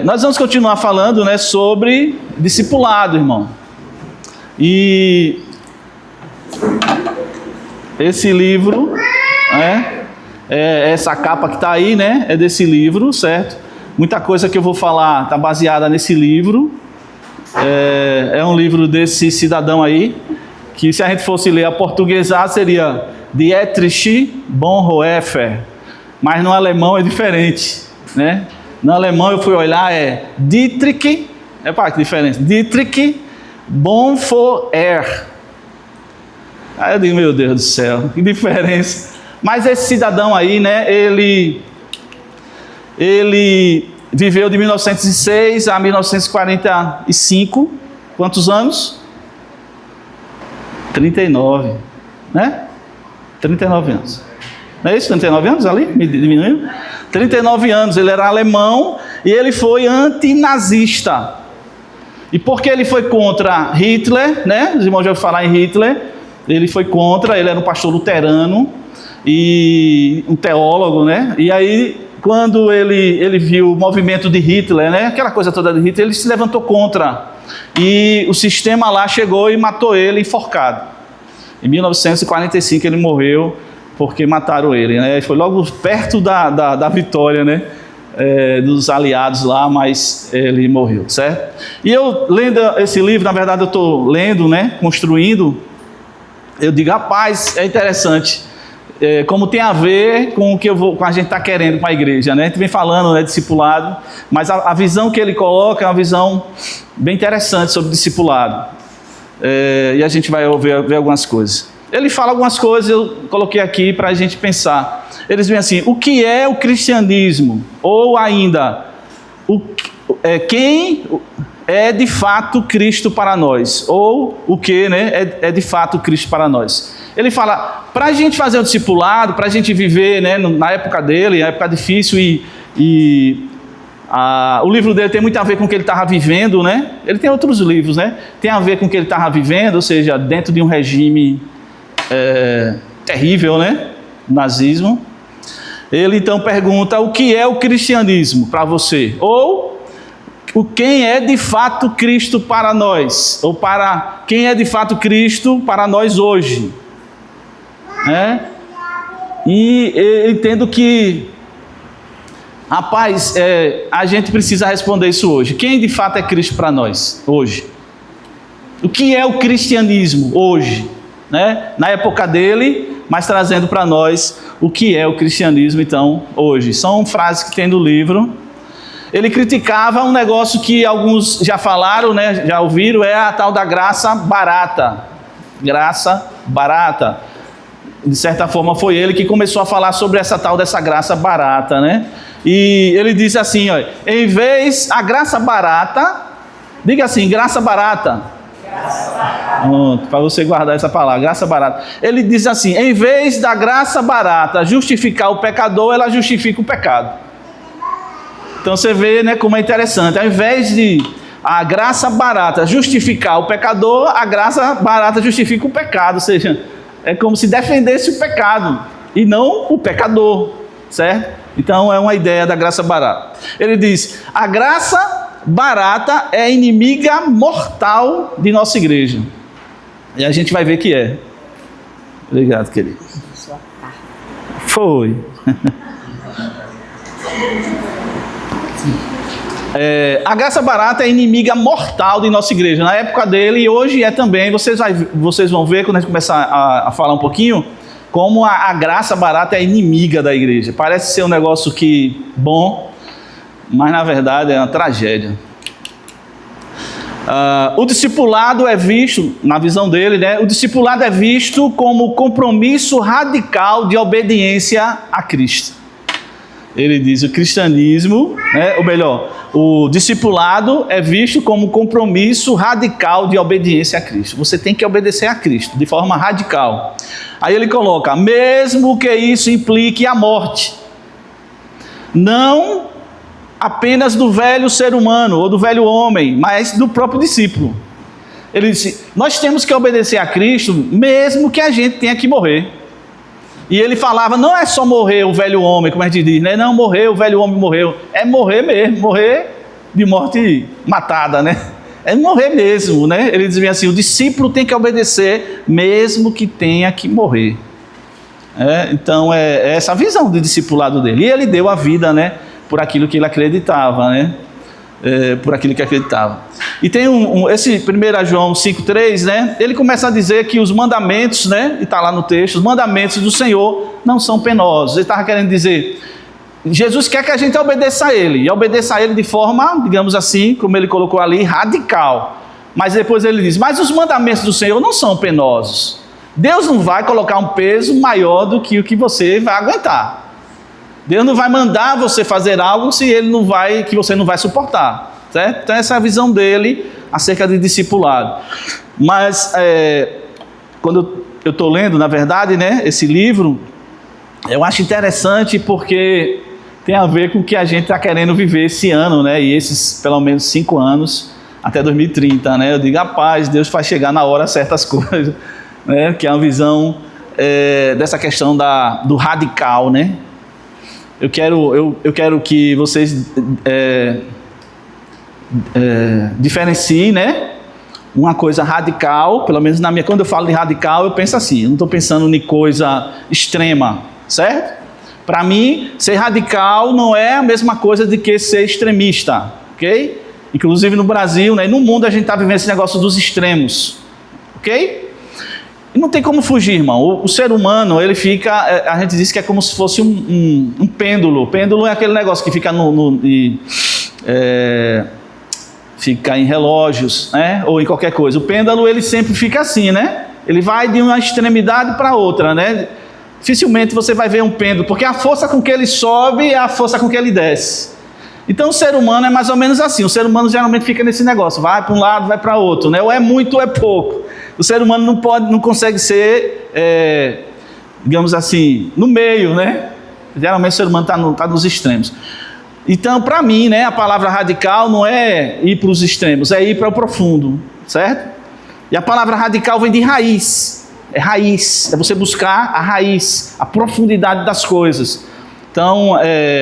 Nós vamos continuar falando, né, sobre discipulado, irmão. E esse livro, essa capa que está aí, né, é desse livro, certo? Muita coisa que eu vou falar está baseada nesse livro. É um livro desse cidadão aí, que se a gente fosse ler a portuguesar seria Dietrich Bonhoeffer, mas no alemão é diferente, né? No alemão eu fui olhar, Dietrich, que diferença, Dietrich Bonhoeffer. Aí eu digo, meu Deus do céu, que diferença. Mas esse cidadão aí, né, ele viveu de 1906 a 1945, quantos anos? 39, né? 39 anos. Não é isso? 39 anos ali? Me diminuiu? 39 anos, ele era alemão e ele foi antinazista. E porque ele foi contra Hitler, né? Os irmãos já ouviram falar em Hitler. Ele foi contra, ele era um pastor luterano e um teólogo, né? E aí, quando ele viu o movimento de Hitler, né? Aquela coisa toda de Hitler, ele se levantou contra. E o sistema lá chegou e matou ele enforcado. Em 1945 ele morreu porque mataram ele, né? Foi logo perto da vitória, né? Dos aliados lá, mas ele morreu, certo? E eu lendo esse livro, na verdade eu estou lendo, né? Construindo, eu digo, rapaz, é interessante. Como tem a ver com o que com a gente está querendo para a igreja, né? A gente vem falando, né, discipulado, mas a visão que ele coloca é uma visão bem interessante sobre discipulado. E a gente vai ver algumas coisas. Ele fala algumas coisas, eu coloquei aqui para a gente pensar. Eles vêm assim, o que é o cristianismo? Ou ainda, quem é de fato Cristo para nós? Ou o que, né, é de fato Cristo para nós? Ele fala, para a gente fazer o discipulado, para a gente viver, né, na época dele, a época difícil, o livro dele tem muito a ver com o que ele estava vivendo, né? Ele tem outros livros, né? Tem a ver com o que ele estava vivendo, ou seja, dentro de um regime terrível, né? Nazismo. Ele então pergunta, o que é o cristianismo para você? Ou quem é de fato Cristo para nós? Ou para quem é de fato Cristo para nós hoje? E eu entendo que, rapaz, a gente precisa responder isso hoje. Quem de fato é Cristo para nós hoje? O que é o cristianismo hoje? Né? Na época dele, mas trazendo para nós o que é o cristianismo então hoje. São frases que tem no livro. Ele criticava um negócio que alguns já falaram, né? Já ouviram, é a tal da graça barata. Graça barata. De certa forma foi ele que começou a falar sobre essa tal dessa graça barata, né? E ele diz assim, ó, em vez a graça barata, diga assim, graça barata. Para você guardar essa palavra, graça barata. Ele diz assim, em vez da graça barata justificar o pecador, ela justifica o pecado. Então você vê, né, como é interessante. Ao invés de a graça barata justificar o pecador, a graça barata justifica o pecado. Ou seja, é como se defendesse o pecado e não o pecador, certo? Então é uma ideia da graça barata. Ele diz, a graça barata é inimiga mortal de nossa igreja. E a gente vai ver que é. Obrigado, querido. Foi. A graça barata é inimiga mortal de nossa igreja. Na época dele e hoje é também. Vocês vão ver quando a gente começar a falar um pouquinho como a graça barata é inimiga da igreja. Parece ser um negócio bom, mas na verdade é uma tragédia. O discipulado é visto, na visão dele, né? O discipulado é visto como compromisso radical de obediência a Cristo. Ele diz o cristianismo, né? Ou melhor, o discipulado é visto como compromisso radical de obediência a Cristo. Você tem que obedecer a Cristo de forma radical. Aí ele coloca, mesmo que isso implique a morte, não apenas do velho ser humano ou do velho homem, mas do próprio discípulo. Ele disse, nós temos que obedecer a Cristo mesmo que a gente tenha que morrer. E ele falava, não é só morrer o velho homem, como a gente diz, né? Não, morreu, o velho homem morreu. É morrer mesmo, morrer de morte matada, né? É morrer mesmo, né? Ele dizia assim, o discípulo tem que obedecer, mesmo que tenha que morrer. Então, é essa a visão do discipulado dele. E ele deu a vida, né? Por aquilo que ele acreditava, né? Por aquilo que acreditava. E tem esse 1 João 5,3, né? Ele começa a dizer que os mandamentos, né? E está lá no texto, os mandamentos do Senhor não são penosos. Ele estava querendo dizer, Jesus quer que a gente obedeça a Ele, e obedeça a Ele de forma, digamos assim, como ele colocou ali, radical. Mas depois ele diz, mas os mandamentos do Senhor não são penosos. Deus não vai colocar um peso maior do que o que você vai aguentar. Deus não vai mandar você fazer algo que você não vai suportar, certo? Então essa é a visão dele acerca de discipulado. Mas quando eu estou lendo, na verdade, né, esse livro, eu acho interessante porque tem a ver com o que a gente está querendo viver esse ano, né? E esses pelo menos 5 anos até 2030, né? Eu digo, rapaz, Deus faz chegar na hora certas coisas, né? Que é uma visão dessa questão do radical, né? Eu quero que vocês diferenciem, né? Uma coisa radical, pelo menos quando eu falo de radical, eu penso assim, eu não estou pensando em coisa extrema, certo? Para mim, ser radical não é a mesma coisa de que ser extremista, ok? Inclusive no Brasil, né? E no mundo a gente está vivendo esse negócio dos extremos, ok? E não tem como fugir, irmão. O ser humano, ele fica, a gente diz que é como se fosse um pêndulo. O pêndulo é aquele negócio que fica fica em relógios, né? Ou em qualquer coisa. O pêndulo, ele sempre fica assim, né? Ele vai de uma extremidade para outra, né? Dificilmente você vai ver um pêndulo, porque a força com que ele sobe é a força com que ele desce. Então o ser humano é mais ou menos assim. O ser humano geralmente fica nesse negócio, vai para um lado, vai para outro, né? Ou é muito ou é pouco. O ser humano não consegue ser, digamos assim, no meio, né? Geralmente o ser humano está nos extremos. Então, para mim, né, a palavra radical não é ir para os extremos, é ir para o profundo, certo? E a palavra radical vem de raiz. É raiz, é você buscar a raiz, a profundidade das coisas. Então,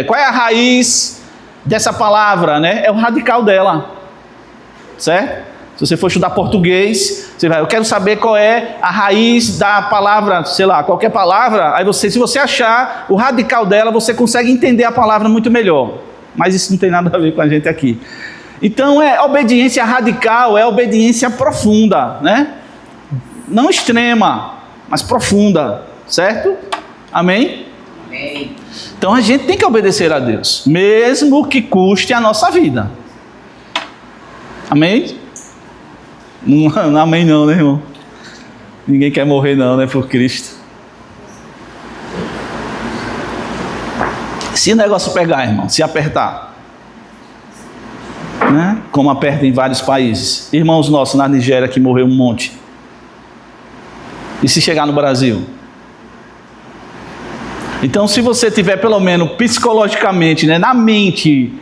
qual é a raiz dessa palavra, né? É o radical dela, certo? Se você for estudar português, eu quero saber qual é a raiz da palavra, sei lá, qualquer palavra, aí se você achar o radical dela, você consegue entender a palavra muito melhor. Mas isso não tem nada a ver com a gente aqui. Então, obediência radical, é obediência profunda, né? Não extrema, mas profunda, certo? Amém? Amém. Então a gente tem que obedecer a Deus, mesmo que custe a nossa vida. Amém? Não, amém não, né, irmão? Ninguém quer morrer não, né, por Cristo. Se o negócio pegar, irmão, se apertar, né? Como aperta em vários países. Irmãos nossos na Nigéria que morreu um monte. E se chegar no Brasil? Então, se você tiver pelo menos psicologicamente, né, na mente,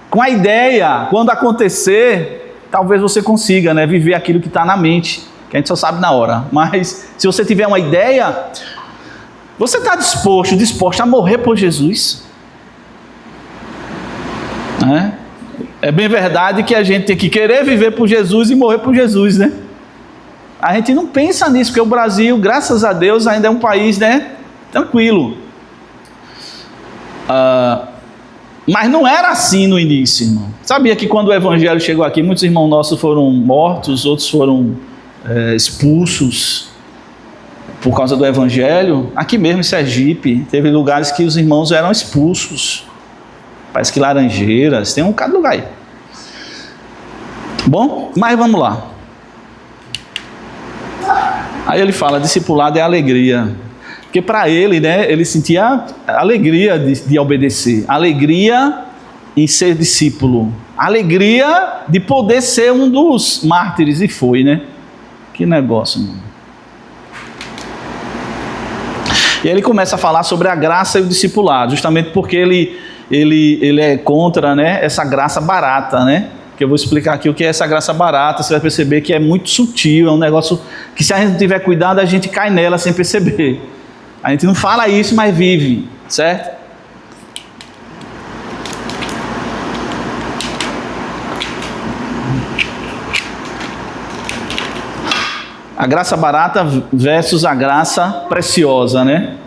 com a ideia, quando acontecer, talvez você consiga, né, viver aquilo que está na mente, que a gente só sabe na hora. Mas se você tiver uma ideia, você está disposto a morrer por Jesus? É bem verdade que a gente tem que querer viver por Jesus e morrer por Jesus, né? A gente não pensa nisso, porque o Brasil, graças a Deus, ainda é um país, né, tranquilo. Mas não era assim no início, irmão. Sabia que quando o Evangelho chegou aqui, muitos irmãos nossos foram mortos, outros foram expulsos por causa do Evangelho. Aqui mesmo em Sergipe, teve lugares que os irmãos eram expulsos. Parece que Laranjeiras, tem um bocado de lugar aí. Bom, mas vamos lá. Aí ele fala, discipulado é alegria. Porque para ele, né, ele sentia alegria de obedecer, alegria em ser discípulo, alegria de poder ser um dos mártires, e foi, né? Que negócio, mano. E aí ele começa a falar sobre a graça e o discipulado, justamente porque ele é contra, né, essa graça barata, né? Que eu vou explicar aqui o que é essa graça barata. Você vai perceber que é muito sutil, é um negócio que, se a gente não tiver cuidado, a gente cai nela sem perceber. A gente não fala isso, mas vive, certo? A graça barata versus a graça preciosa, né?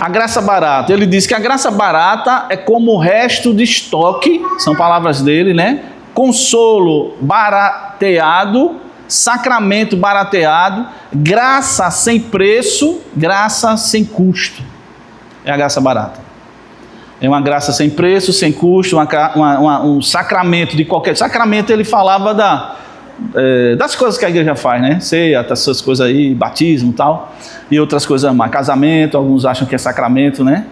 A graça barata, ele diz que a graça barata é como o resto de estoque, são palavras dele, né? Consolo barateado, sacramento barateado, graça sem preço, graça sem custo. É a graça barata. É uma graça sem preço, sem custo, um sacramento de qualquer... Sacramento ele falava das coisas que a igreja faz, né? Ceia, essas coisas aí, batismo e tal, e outras coisas mais, casamento, alguns acham que é sacramento, né?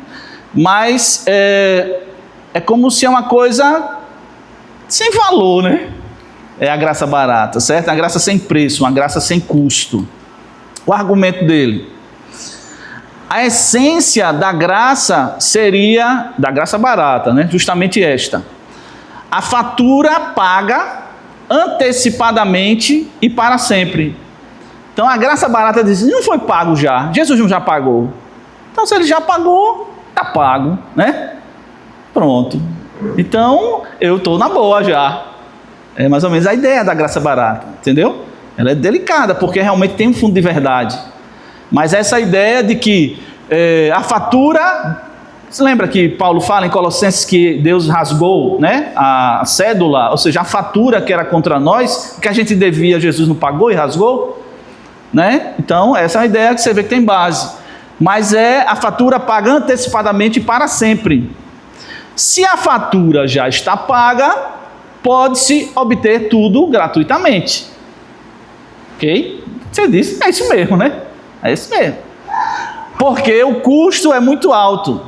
Mas é como se é uma coisa sem valor, né? É a graça barata, certo? A graça sem preço, uma graça sem custo. O argumento dele: a essência da graça seria, da graça barata, né? Justamente esta: a fatura paga antecipadamente e para sempre. Então a graça barata diz: não foi pago já, Jesus não já pagou. Então se ele já pagou, está pago, né? Pronto. Então eu estou na boa já. É mais ou menos a ideia da graça barata, entendeu? Ela é delicada porque realmente tem um fundo de verdade. Mas essa ideia de que a fatura... Você lembra que Paulo fala em Colossenses que Deus rasgou, né, a cédula, ou seja, a fatura que era contra nós, que a gente devia, Jesus não pagou e rasgou? Né? Então, essa é uma ideia que você vê que tem base. Mas a fatura paga antecipadamente para sempre. Se a fatura já está paga, pode-se obter tudo gratuitamente. Ok? Você disse, é isso mesmo, né? É isso mesmo. Porque o custo é muito alto.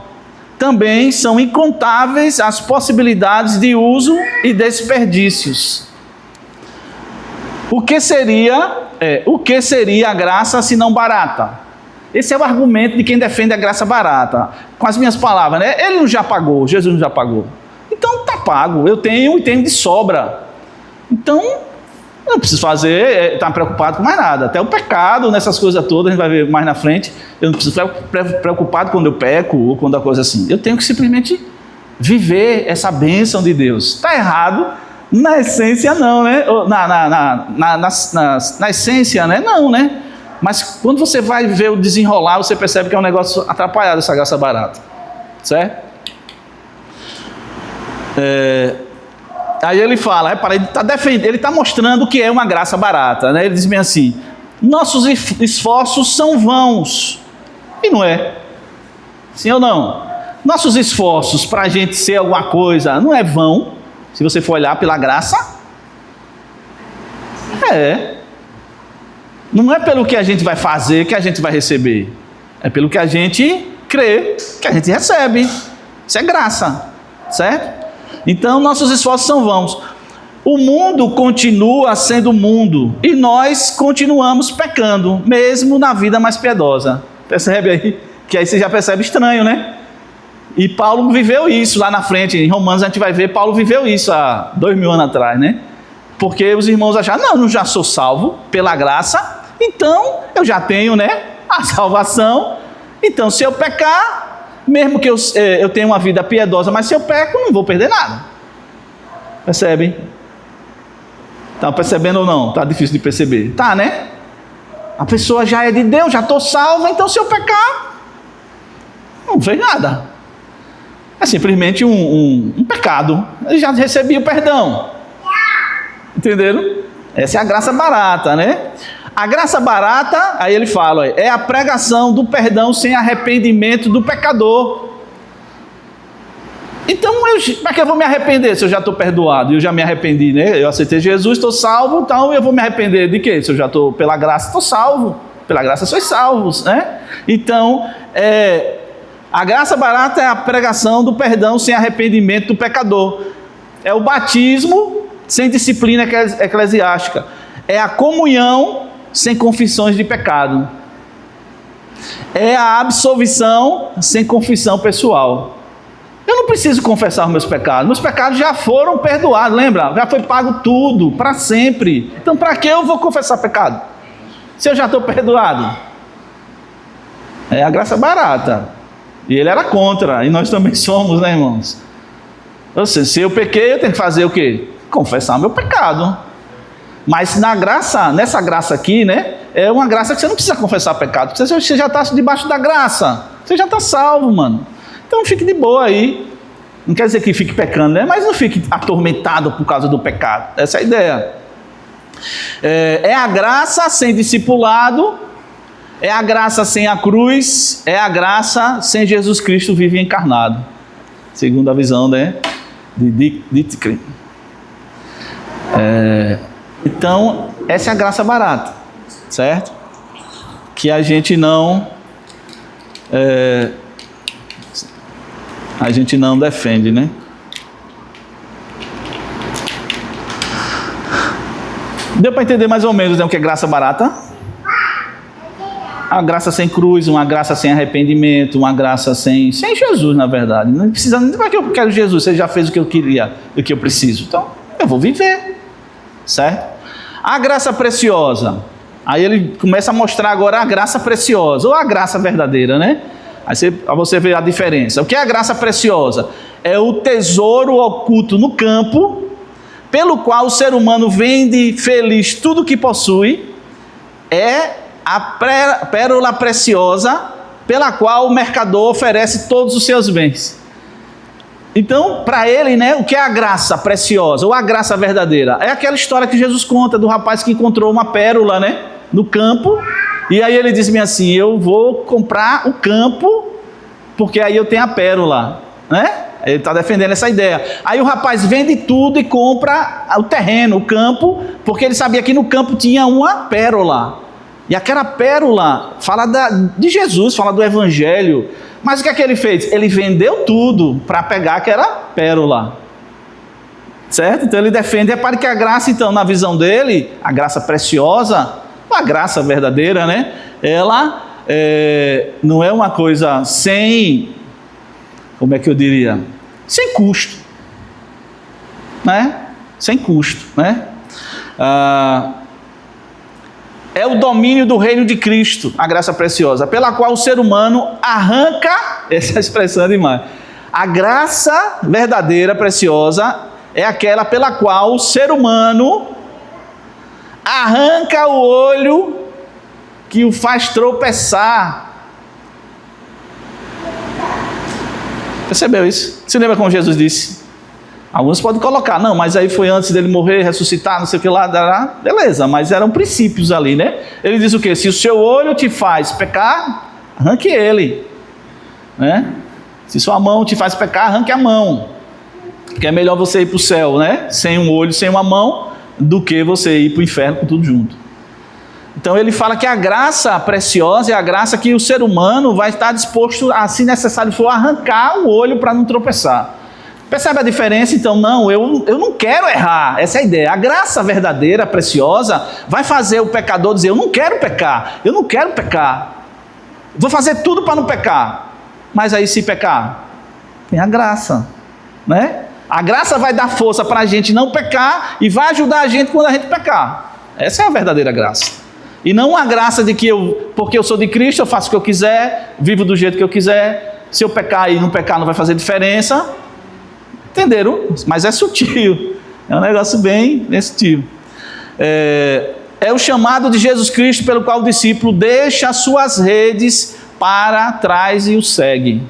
Também são incontáveis as possibilidades de uso e desperdícios. O que seria a graça se não barata? Esse é o argumento de quem defende a graça barata. Com as minhas palavras, né? Ele não já pagou, Jesus não já pagou. Então está pago, eu tenho e tenho de sobra. Então, eu não preciso estar preocupado com mais nada. Até o pecado, nessas coisas todas, a gente vai ver mais na frente. Eu não preciso ficar preocupado quando eu peco ou quando a coisa assim. Eu tenho que simplesmente viver essa bênção de Deus. Está errado? Na essência não, né? Na essência, né? Não, né? Mas quando você vai ver o desenrolar, você percebe que é um negócio atrapalhado essa graça barata. Certo? Aí ele fala, ele está mostrando o que é uma graça barata, né? Ele diz bem assim: nossos esforços são vãos. E não é? Sim ou não? Nossos esforços para a gente ser alguma coisa não é vão, se você for olhar pela graça. Não é pelo que a gente vai fazer que a gente vai receber. É pelo que a gente crê que a gente recebe. Isso é graça, certo? Então, nossos esforços são vãos. O mundo continua sendo mundo e nós continuamos pecando, mesmo na vida mais piedosa. Percebe aí? Que aí você já percebe estranho, né? E Paulo viveu isso lá na frente. Em Romanos a gente vai ver, Paulo viveu isso há 2000 anos atrás, né? Porque os irmãos acharam, não, eu já sou salvo pela graça, então eu já tenho, né, a salvação. Então, se eu pecar... Mesmo que eu tenha uma vida piedosa, mas se eu peco, não vou perder nada. Percebem? Está percebendo ou não? Está difícil de perceber. Tá, né? A pessoa já é de Deus, já estou salva, então se eu pecar, não fez nada. É simplesmente um pecado. Eu já recebi o perdão. Entenderam? Essa é a graça barata, né? A graça barata, aí ele fala, é a pregação do perdão sem arrependimento do pecador. Então, para que eu vou me arrepender se eu já estou perdoado? Eu já me arrependi, né? Eu aceitei Jesus, estou salvo, então eu vou me arrepender de quê? Se eu já estou, pela graça, estou salvo. Pela graça sois salvos, né? Então, a graça barata é a pregação do perdão sem arrependimento do pecador. É o batismo sem disciplina eclesiástica. É a comunhão sem confissões de pecado. É a absolvição sem confissão pessoal. Eu não preciso confessar os meus pecados já foram perdoados, lembra? Já foi pago tudo, para sempre. Então para que eu vou confessar pecado? Se eu já estou perdoado, É a graça barata. E ele era contra, e nós também somos, né, irmãos? Ou seja, se eu pequei, eu tenho que fazer o quê? Confessar meu pecado. Mas nessa graça aqui, né, é uma graça que você não precisa confessar pecado, porque você já está debaixo da graça, você já está salvo, mano. Então fique de boa aí. Não quer dizer que fique pecando, né? Mas não fique atormentado por causa do pecado. Essa é a ideia. É a graça sem discipulado, é a graça sem a cruz, é a graça sem Jesus Cristo vivo e encarnado. Segundo a visão, né, de Dittgen. Então, essa é a graça barata, certo? Que a gente não defende, né? Deu para entender mais ou menos, né, o que é graça barata? A graça sem cruz, uma graça sem arrependimento, uma graça sem Jesus, na verdade. Não precisa nem para que eu quero Jesus, você já fez o que eu queria, o que eu preciso. Então, eu vou viver, certo? A graça preciosa. Aí ele começa a mostrar agora a graça preciosa, ou a graça verdadeira, né? Aí você vê a diferença. O que é a graça preciosa? É o tesouro oculto no campo, pelo qual o ser humano vende feliz tudo o que possui. É a pérola preciosa, pela qual o mercador oferece todos os seus bens. Então, para ele, né, o que é a graça preciosa, ou a graça verdadeira? É aquela história que Jesus conta do rapaz que encontrou uma pérola, né, no campo, e aí ele diz-me assim, eu vou comprar o campo, porque aí eu tenho a pérola, né? Ele está defendendo essa ideia. Aí o rapaz vende tudo e compra o terreno, o campo, porque ele sabia que no campo tinha uma pérola. E aquela pérola fala de Jesus, fala do Evangelho. Mas o que é que ele fez? Ele vendeu tudo para pegar aquela pérola. Certo? Então ele defende, para que a graça, então, na visão dele, a graça preciosa, a graça verdadeira, né? Ela não é uma coisa sem, como é que eu diria? Sem custo. Né? Sem custo, né? É o domínio do reino de Cristo, a graça preciosa, pela qual o ser humano arranca, essa é a expressão demais, a graça verdadeira, preciosa, é aquela pela qual o ser humano arranca o olho que o faz tropeçar. Percebeu isso? Se lembra como Jesus disse? Alguns podem colocar, não, mas aí foi antes dele morrer, ressuscitar, não sei o que lá, beleza, mas eram princípios ali, né? Ele diz o quê? Se o seu olho te faz pecar, arranque ele, né? Se sua mão te faz pecar, arranque a mão, porque é melhor você ir para o céu, né? Sem um olho, sem uma mão, do que você ir para o inferno com tudo junto. Então ele fala que a graça preciosa é a graça que o ser humano vai estar disposto a, se necessário for, arrancar o olho para não tropeçar. Percebe a diferença? Então, não, eu não quero errar, essa é a ideia. A graça verdadeira, preciosa, vai fazer o pecador dizer, eu não quero pecar, vou fazer tudo para não pecar. Mas aí, se pecar, tem a graça, né? A graça vai dar força para a gente não pecar e vai ajudar a gente quando a gente pecar. Essa é a verdadeira graça. E não a graça de que porque eu sou de Cristo, eu faço o que eu quiser, vivo do jeito que eu quiser, se eu pecar e não pecar não vai fazer diferença. Entenderam? Mas é sutil, é um negócio bem sutil. É o chamado de Jesus Cristo pelo qual o discípulo deixa as suas redes para trás e o segue.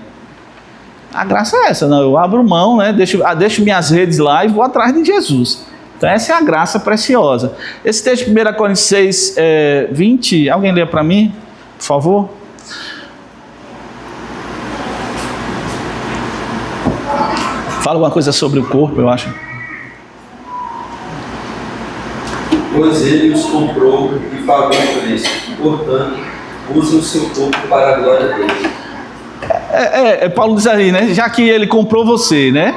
A graça é essa, não? Eu abro mão, né? deixo minhas redes lá e vou atrás de Jesus. Então essa é a graça preciosa. Esse texto de 1 Coríntios 6, 20, alguém lê para mim, por favor? Fala alguma coisa sobre o corpo, eu acho. Pois ele os comprou e pagou por isso. Portanto, use o seu corpo para a glória dele. Paulo diz aí, né? Já que ele comprou você, né?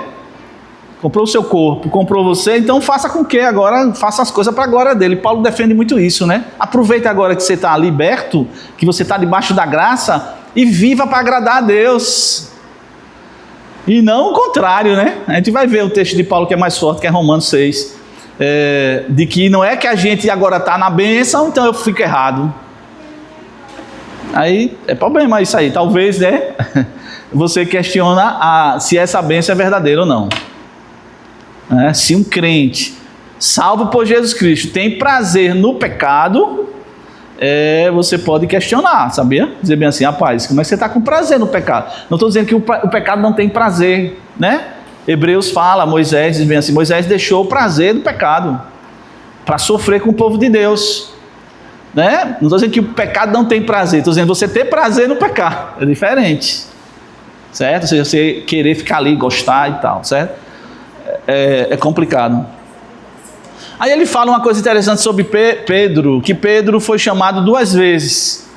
Comprou o seu corpo, comprou você, então faça com que agora, faça as coisas para a glória dele. Paulo defende muito isso, né? Aproveita agora que você está liberto, que você está debaixo da graça e viva para agradar a Deus. E não o contrário, né? A gente vai ver o texto de Paulo que é mais forte, que é Romanos 6. De que não é que a gente agora está na bênção, então eu fico errado. Aí é problema isso aí. Talvez, né? Você questiona se essa bênção é verdadeira ou não. Se um crente salvo por Jesus Cristo tem prazer no pecado, você pode questionar, sabia? Dizer bem assim, rapaz, como é que você está com prazer no pecado? Não estou dizendo que o pecado não tem prazer, né? Hebreus fala, Moisés diz bem assim, Moisés deixou o prazer do pecado para sofrer com o povo de Deus, né? Não estou dizendo que o pecado não tem prazer, estou dizendo você ter prazer no pecado, é diferente, certo? Ou seja, você querer ficar ali, gostar e tal, certo? É complicado. Aí ele fala uma coisa interessante sobre Pedro, que Pedro foi chamado 2 vezes,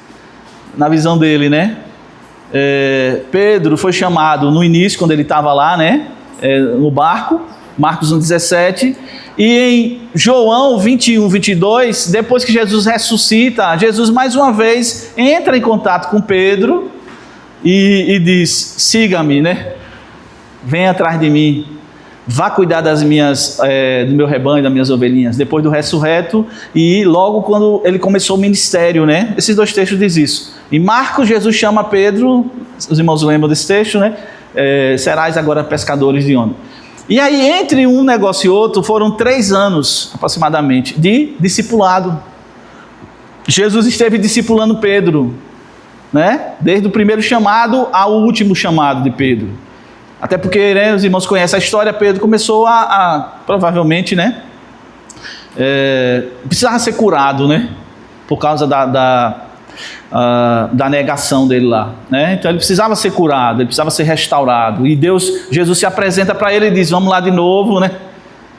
na visão dele, né? Pedro foi chamado no início, quando ele estava lá, né? No barco, Marcos 1,17, e em João 21, 22, depois que Jesus ressuscita, Jesus mais uma vez entra em contato com Pedro e diz, siga-me, né? Venha atrás de mim. Vá cuidar do meu rebanho, das minhas ovelhinhas, depois do ressurreto, e logo quando ele começou o ministério, né? Esses 2 textos dizem isso. Em Marcos, Jesus chama Pedro, os irmãos lembram desse texto, né? Serás agora pescadores de homens. E aí, entre um negócio e outro, foram 3 anos, aproximadamente, de discipulado. Jesus esteve discipulando Pedro, né? Desde o primeiro chamado ao último chamado de Pedro. Até porque, né, os irmãos conhecem a história, Pedro começou provavelmente, né, precisava ser curado, né, por causa da negação dele lá, né, então ele precisava ser curado, ele precisava ser restaurado, e Jesus se apresenta para ele e diz, vamos lá de novo, né,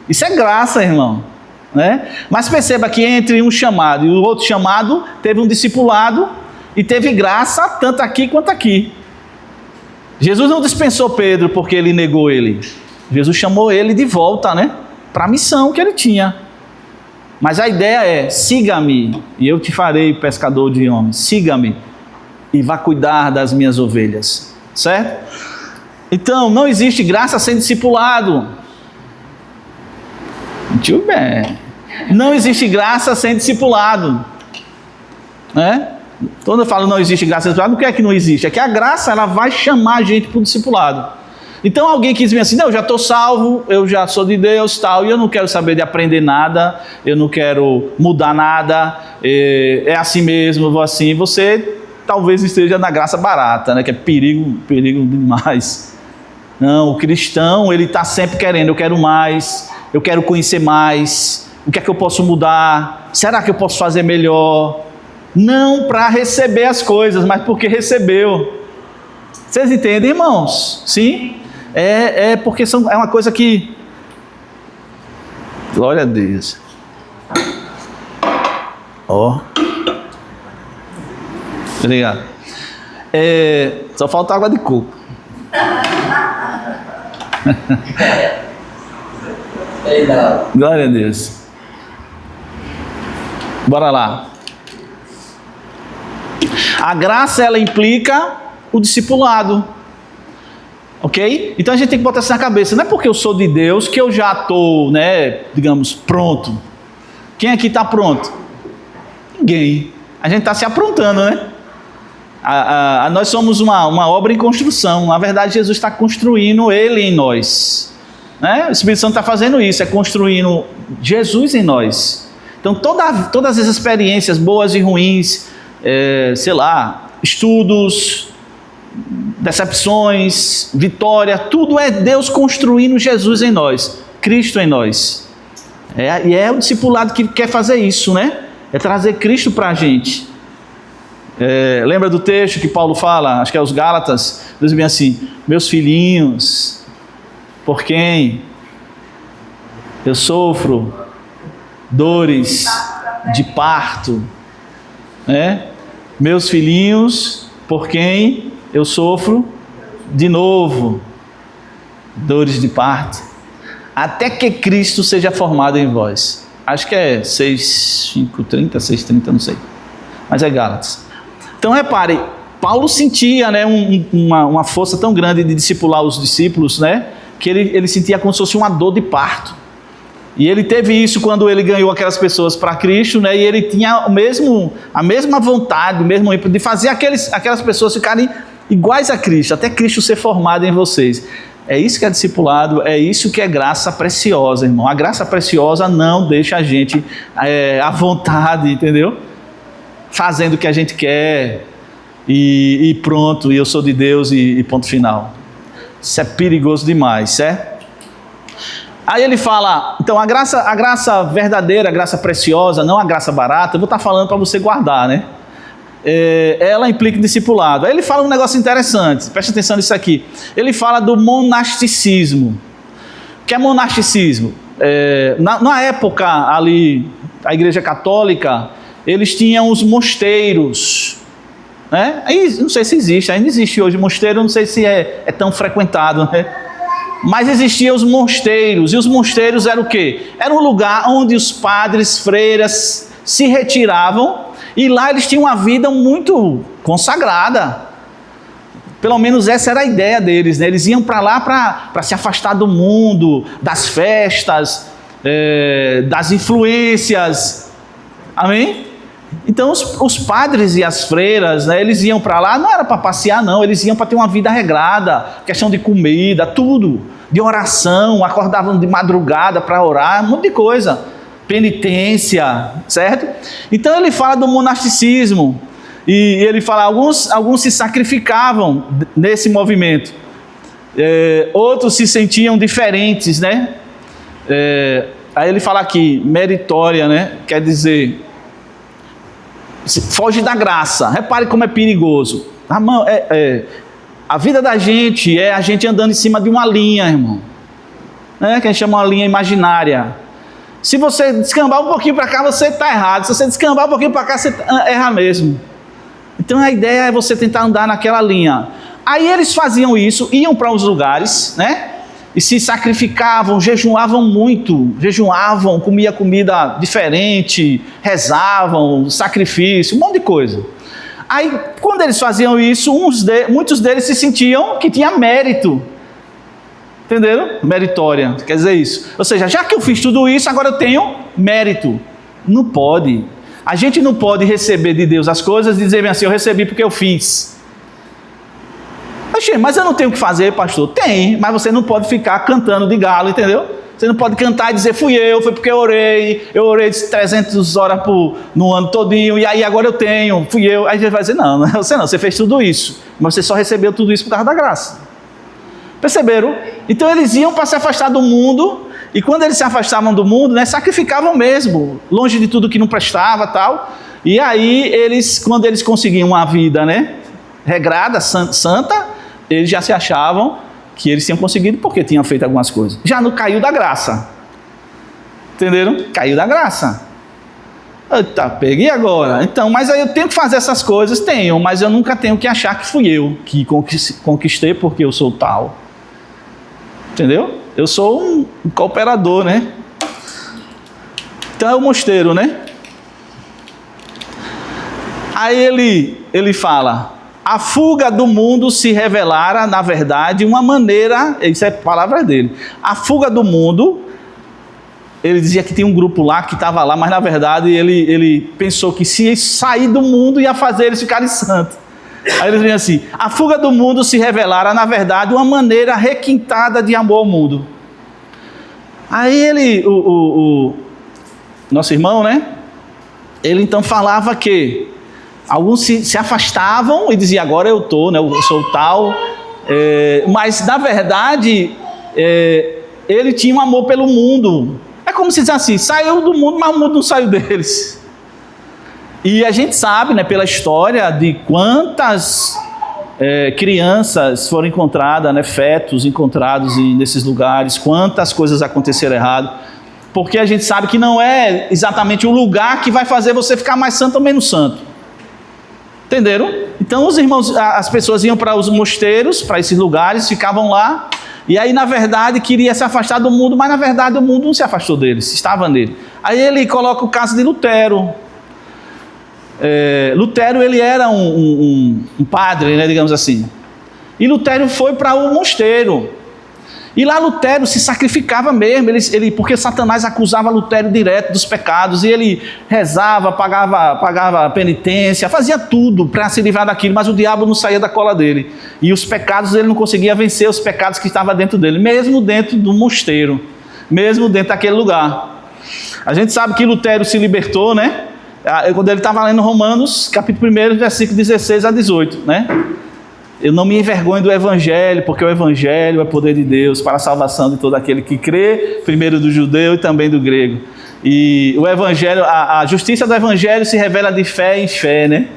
isso é graça, irmão, né, mas perceba que entre um chamado e o outro chamado, teve um discipulado, e teve graça, tanto aqui quanto aqui. Jesus não dispensou Pedro porque ele negou ele. Jesus chamou ele de volta, né? Para a missão que ele tinha. Mas a ideia é, siga-me e eu te farei pescador de homens. Siga-me e vá cuidar das minhas ovelhas. Certo? Então, não existe graça sem discipulado. Muito bem. Não existe graça sem discipulado. Né? Quando eu falo não existe graça sem discipulado, o que é que não existe? É que a graça ela vai chamar a gente para o discipulado. Então alguém que diz assim, não, eu já estou salvo, eu já sou de Deus, tal, e eu não quero saber de aprender nada, eu não quero mudar nada, é assim mesmo, eu vou assim. Você talvez esteja na graça barata, né? Que é perigo demais. Não, o cristão, ele está sempre querendo, eu quero mais, eu quero conhecer mais, o que é que eu posso mudar, será que eu posso fazer melhor? Não para receber as coisas, mas porque recebeu. Vocês entendem, irmãos? Sim? Porque é uma coisa que... Glória a Deus. Obrigado. Só falta água de coco. Glória a Deus. Bora lá. A graça, ela implica o discipulado, ok? Então a gente tem que botar isso na cabeça, não é porque eu sou de Deus que eu já estou, né, digamos, pronto. Quem aqui está pronto? Ninguém. A gente está se aprontando, né? Nós somos uma obra em construção. Na verdade, Jesus está construindo Ele em nós, né? O Espírito Santo está fazendo isso, é construindo Jesus em nós. Então todas as experiências boas e ruins, estudos, decepções, vitória, tudo é Deus construindo Jesus em nós, Cristo em nós. E é o discipulado que quer fazer isso, né? É trazer Cristo para a gente. Lembra do texto que Paulo fala, acho que é os Gálatas, diz bem assim, meus filhinhos, por quem eu sofro dores de parto, né? Meus filhinhos, por quem eu sofro de novo dores de parto, até que Cristo seja formado em vós. Acho que é 6:30, 6:30, não sei, mas é Gálatas. Então repare, Paulo sentia, né, uma força tão grande de discipular os discípulos, né, que ele sentia como se fosse uma dor de parto. E ele teve isso quando ele ganhou aquelas pessoas para Cristo, né? E ele tinha a mesma vontade, o mesmo ímpeto de fazer aquelas pessoas ficarem iguais a Cristo, até Cristo ser formado em vocês. É isso que é discipulado, é isso que é graça preciosa, irmão. A graça preciosa não deixa a gente à vontade, entendeu? Fazendo o que a gente quer e pronto, e eu sou de Deus e ponto final. Isso é perigoso demais, certo? Aí ele fala, então a graça verdadeira, a graça preciosa, não a graça barata, eu vou estar falando para você guardar, né? Ela implica discipulado. Aí ele fala um negócio interessante, preste atenção nisso aqui. Ele fala do monasticismo. O que é monasticismo? Na época ali, a Igreja Católica, eles tinham os mosteiros, né? Aí, não sei se existe, ainda existe hoje mosteiro, não sei se é tão frequentado, né? Mas existiam os mosteiros, e os mosteiros eram o quê? Era um lugar onde os padres, freiras se retiravam, e lá eles tinham uma vida muito consagrada. Pelo menos essa era a ideia deles, né? Eles iam para lá para se afastar do mundo, das festas, das influências. Amém? Então os padres e as freiras, né, eles iam para lá, não era para passear não, eles iam para ter uma vida regrada, questão de comida, tudo, de oração, acordavam de madrugada para orar, um monte de coisa, penitência, certo? Então ele fala do monasticismo, e ele fala, alguns se sacrificavam nesse movimento, outros se sentiam diferentes, né? Aí ele fala aqui, meritória, né, quer dizer... foge da graça. Repare como é perigoso. A vida da gente é a gente andando em cima de uma linha, irmão, né? Que a gente chama uma linha imaginária. Se você descambar um pouquinho para cá, você está errado. Se você descambar um pouquinho para cá, você erra mesmo. Então a ideia é você tentar andar naquela linha. Aí eles faziam isso, iam para os lugares, né? E se sacrificavam, jejuavam muito, comia comida diferente, rezavam, sacrifício, um monte de coisa. Aí, quando eles faziam isso, muitos deles se sentiam que tinha mérito. Entenderam? Meritória, quer dizer isso. Ou seja, já que eu fiz tudo isso, agora eu tenho mérito. Não pode. A gente não pode receber de Deus as coisas e dizer assim, eu recebi porque eu fiz. Mas eu não tenho o que fazer, pastor. Tem, mas você não pode ficar cantando de galo, entendeu? Você não pode cantar e dizer, foi porque eu orei 300 horas no ano todinho, e aí agora eu tenho, fui eu. Aí você vai dizer, não, você fez tudo isso, mas você só recebeu tudo isso por causa da graça. Perceberam? Então eles iam para se afastar do mundo, e quando eles se afastavam do mundo, né, sacrificavam mesmo, longe de tudo que não prestava e tal. E aí, quando eles conseguiam uma vida, né, regrada, santa, eles já se achavam que eles tinham conseguido porque tinham feito algumas coisas. Já não caiu da graça. Entenderam? Caiu da graça. Eita, peguei agora. Então, mas aí eu tenho que fazer essas coisas? Tenho, mas eu nunca tenho que achar que fui eu que conquistei porque eu sou tal. Entendeu? Eu sou um cooperador, né? Então é o mosteiro, né? Aí ele fala... A fuga do mundo se revelara, na verdade, uma maneira... Isso é palavra dele. A fuga do mundo... Ele dizia que tinha um grupo lá que estava lá, mas na verdade ele pensou que se sair do mundo ia fazer eles ficarem santos. Aí ele dizia assim, a fuga do mundo se revelara, na verdade, uma maneira requintada de amor ao mundo. Aí o nosso irmão, né? Ele então falava que alguns se afastavam e diziam, agora eu estou, né? Eu sou tal. Mas na verdade, ele tinha um amor pelo mundo. É como se diz assim, saiu do mundo, mas o mundo não saiu deles. E a gente sabe, né, pela história, de quantas crianças foram encontradas, né, fetos encontrados nesses lugares, quantas coisas aconteceram errado, porque a gente sabe que não é exatamente o lugar que vai fazer você ficar mais santo ou menos santo. Entenderam? Então os irmãos, as pessoas iam para os mosteiros, para esses lugares, ficavam lá, e aí na verdade queria se afastar do mundo, mas na verdade o mundo não se afastou deles, estava nele. Aí ele coloca o caso de Lutero. Lutero, ele era um padre, né, digamos assim, e Lutero foi para o mosteiro, E lá Lutero se sacrificava mesmo, porque Satanás acusava Lutero direto dos pecados, e ele rezava, pagava penitência, fazia tudo para se livrar daquilo, mas o diabo não saía da cola dele. E os pecados, ele não conseguia vencer os pecados que estavam dentro dele, mesmo dentro do mosteiro, mesmo dentro daquele lugar. A gente sabe que Lutero se libertou, né? Quando ele estava lendo Romanos, capítulo 1, versículo 16 a 18, né? Eu não me envergonho do Evangelho, porque o Evangelho é poder de Deus para a salvação de todo aquele que crê, primeiro do judeu e também do grego. E o Evangelho, a justiça do Evangelho se revela de fé em fé, né?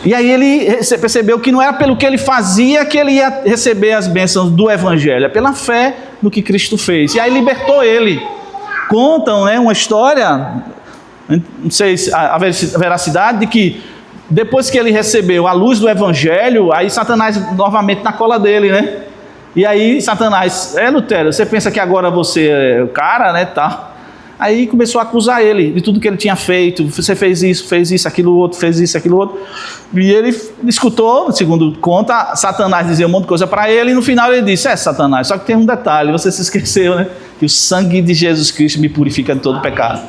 E aí ele percebeu que não era pelo que ele fazia que ele ia receber as bênçãos do Evangelho, é pela fé no que Cristo fez. E aí libertou ele. Contam, né, uma história, não sei a veracidade, de que depois que ele recebeu a luz do Evangelho, aí Satanás novamente na cola dele, né? E aí Satanás, Lutero, você pensa que agora você é o cara, né, tá? Aí começou a acusar ele de tudo que ele tinha feito. Você fez isso, aquilo outro, fez isso, aquilo outro. E ele escutou, segundo conta, Satanás dizia um monte de coisa para ele, e no final ele disse, Satanás, só que tem um detalhe, você se esqueceu, né? Que o sangue de Jesus Cristo me purifica de todo pecado.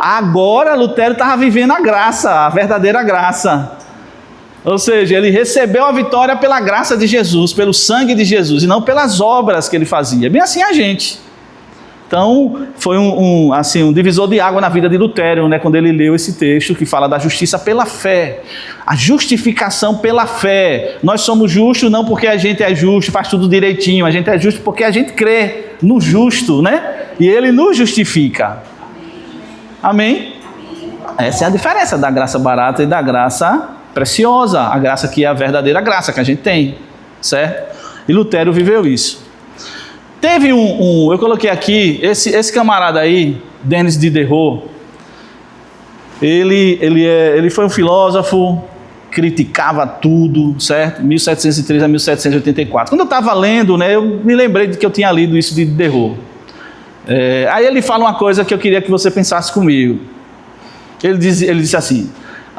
Agora Lutero estava vivendo a graça, a verdadeira graça. Ou seja, ele recebeu a vitória pela graça de Jesus, pelo sangue de Jesus, e não pelas obras que ele fazia. Bem assim a gente. Então, foi um divisor de água na vida de Lutero, né, quando ele leu esse texto que fala da justiça pela fé. A justificação pela fé. Nós somos justos não porque a gente é justo, faz tudo direitinho. A gente é justo porque a gente crê no justo, né? E ele nos justifica. Amém? Essa é a diferença da graça barata e da graça preciosa. A graça que é a verdadeira graça que a gente tem, certo? E Lutero viveu isso. Teve eu coloquei aqui, esse camarada aí, Denis Diderot, ele foi um filósofo, criticava tudo, certo? 1703 a 1784. Quando eu estava lendo, né, eu me lembrei de que eu tinha lido isso de Diderot. Aí ele fala uma coisa que eu queria que você pensasse comigo. Ele disse assim,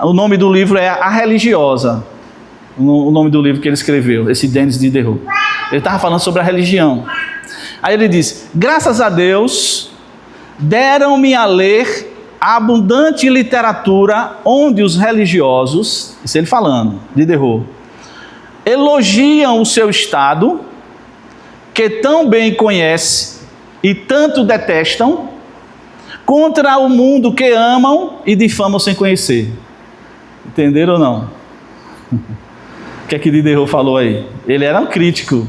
o nome do livro é A Religiosa, o nome do livro que ele escreveu, esse Denis Diderot. Ele estava falando sobre a religião. Aí ele diz, graças a Deus, deram-me a ler a abundante literatura onde os religiosos, isso ele falando, Diderot, elogiam o seu estado, que tão bem conhece e tanto detestam, contra o mundo que amam e difamam sem conhecer. Entenderam ou não? O que é que Diderot falou aí? Ele era um crítico,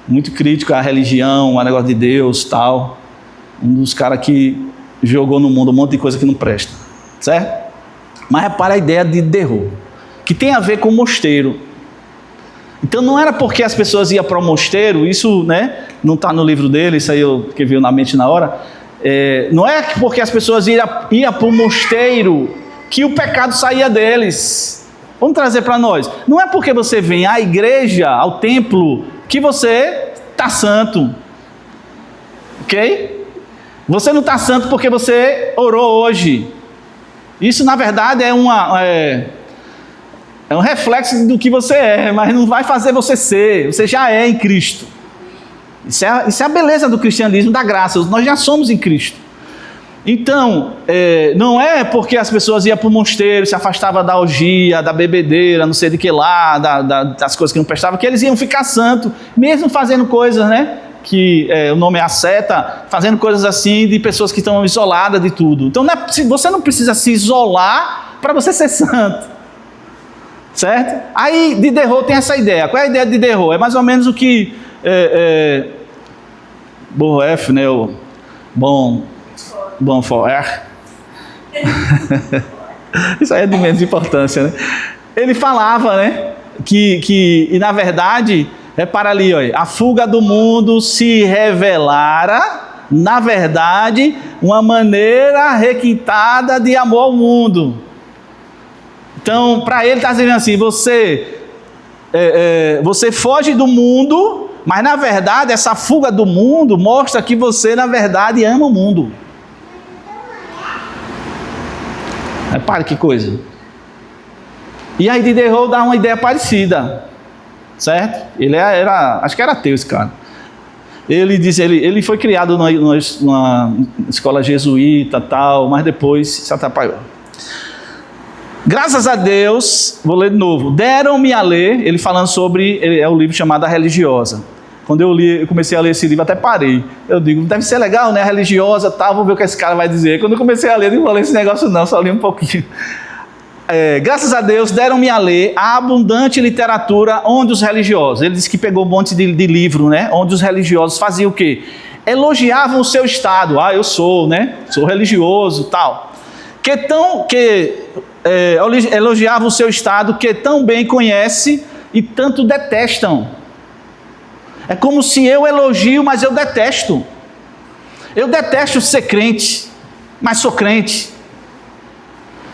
muito crítico à religião, ao negócio de Deus, tal. Um dos caras que jogou no mundo um monte de coisa que não presta, certo? Mas repara a ideia de Diderot, que tem a ver com mosteiro. Então não era porque as pessoas iam para o mosteiro, isso, né, não está no livro dele, isso aí que veio na mente na hora, não é porque as pessoas iam para o mosteiro que o pecado saía deles. Vamos trazer para nós. Não é porque você vem à igreja, ao templo, que você está santo. Ok? Você não está santo porque você orou hoje. Isso, na verdade, é um reflexo do que você é, mas não vai fazer você ser. Você já é em Cristo. Isso é a beleza do cristianismo, da graça. Nós já somos em Cristo. Então, não é porque as pessoas iam para o mosteiro, se afastavam da orgia, da bebedeira, não sei de que lá, das coisas que não prestavam, que eles iam ficar santos, mesmo fazendo coisas, né, que o nome é asceta, fazendo coisas assim de pessoas que estão isoladas de tudo. Então, você não precisa se isolar para você ser santo, certo? Aí, Diderot tem essa ideia. Qual é a ideia de Diderot? É mais ou menos o que Boef, né, o Bonfoer. Isso aí é de menos importância, né? Ele falava, né, que na verdade, repara ali, ó, a fuga do mundo se revelara, na verdade, uma maneira requintada de amor ao mundo. Então, para ele está dizendo assim, você foge do mundo, mas na verdade essa fuga do mundo mostra que você na verdade ama o mundo. Repare que coisa. E aí Diderot dá uma ideia parecida, certo? Ele acho que era ateu esse cara. Ele diz, ele foi criado numa escola jesuíta tal, mas depois se atrapalhou. Graças a Deus, vou ler de novo, deram-me a ler, ele falando sobre, é o livro chamado A Religiosa. Quando eu comecei a ler esse livro, até parei. Eu digo, deve ser legal, né? A Religiosa, tal, vou ver o que esse cara vai dizer. Quando eu comecei a ler, eu não vou ler esse negócio não, só li um pouquinho. Graças a Deus, deram-me a ler a abundante literatura onde os religiosos, ele disse que pegou um monte de livro, né? Onde os religiosos faziam o quê? Elogiavam o seu estado. Eu sou, né? Sou religioso, tal. Elogiavam o seu estado que tão bem conhece e tanto detestam. É como se eu elogio, mas eu detesto. Eu detesto ser crente, mas sou crente.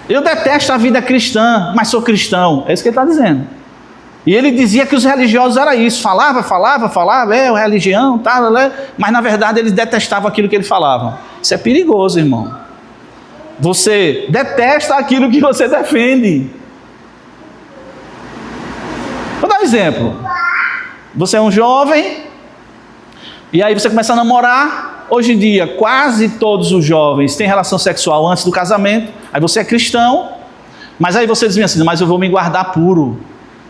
Eu detesto a vida cristã, mas sou cristão. É isso que ele está dizendo. E ele dizia que os religiosos era isso. Falava, religião, tal, mas na verdade eles detestavam aquilo que ele falava. Isso é perigoso, irmão. Você detesta aquilo que você defende. Vou dar um exemplo. Você é um jovem, e aí você começa a namorar. Hoje em dia, quase todos os jovens têm relação sexual antes do casamento. Aí você é cristão, mas aí você diz assim, mas eu vou me guardar puro.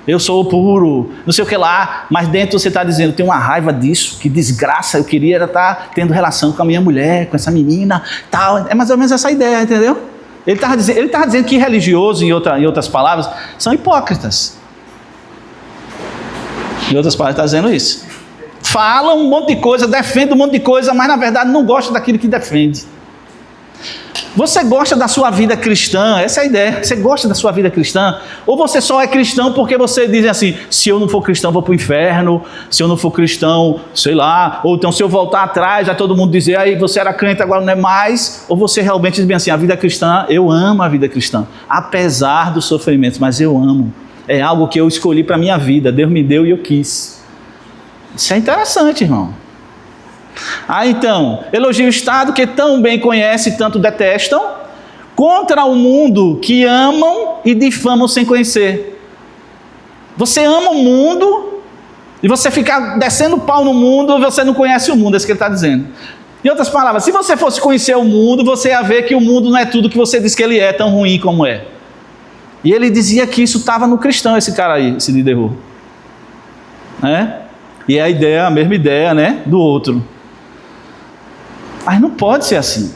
Eu sou puro, não sei o que lá. Mas dentro você está dizendo, tem uma raiva disso, que desgraça, eu queria estar tendo relação com a minha mulher, com essa menina, tal. É mais ou menos essa ideia, entendeu? Ele estava dizendo que religiosos, em outras palavras, são hipócritas. Em outras palavras, está dizendo isso. Fala um monte de coisa, defende um monte de coisa, mas na verdade não gosta daquilo que defende. Você gosta da sua vida cristã? Essa é a ideia. Você gosta da sua vida cristã? Ou você só é cristão porque você diz assim, se eu não for cristão vou para o inferno, se eu não for cristão, sei lá, ou então se eu voltar atrás, já todo mundo dizer, aí você era crente, agora não é mais. Ou você realmente diz bem assim, a vida cristã, eu amo a vida cristã, apesar dos sofrimentos, mas eu amo. É algo que eu escolhi para a minha vida, Deus me deu e eu quis. Isso é interessante, irmão. Então, elogia o Estado que tão bem conhece e tanto detestam, contra o mundo que amam e difamam sem conhecer. Você ama o mundo e você fica descendo pau no mundo, você não conhece o mundo, é isso que ele está dizendo. Em outras palavras, se você fosse conhecer o mundo, você ia ver que o mundo não é tudo que você diz que ele é, tão ruim como é. E ele dizia que isso estava no cristão, esse cara aí, esse Diderot. E é a mesma ideia, né, do outro. Mas não pode ser assim.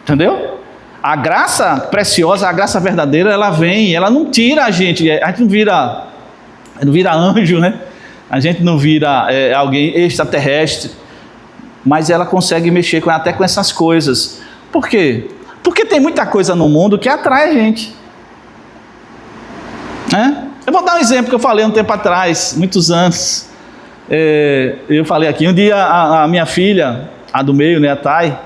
Entendeu? A graça preciosa, a graça verdadeira, ela vem, ela não tira a gente não vira anjo, né? A gente não vira alguém extraterrestre, mas ela consegue mexer até com essas coisas. Por quê? Porque tem muita coisa no mundo que atrai a gente. Eu vou dar um exemplo que eu falei um tempo atrás, muitos anos. Eu falei aqui, um dia a minha filha, a do meio, né, a Thay,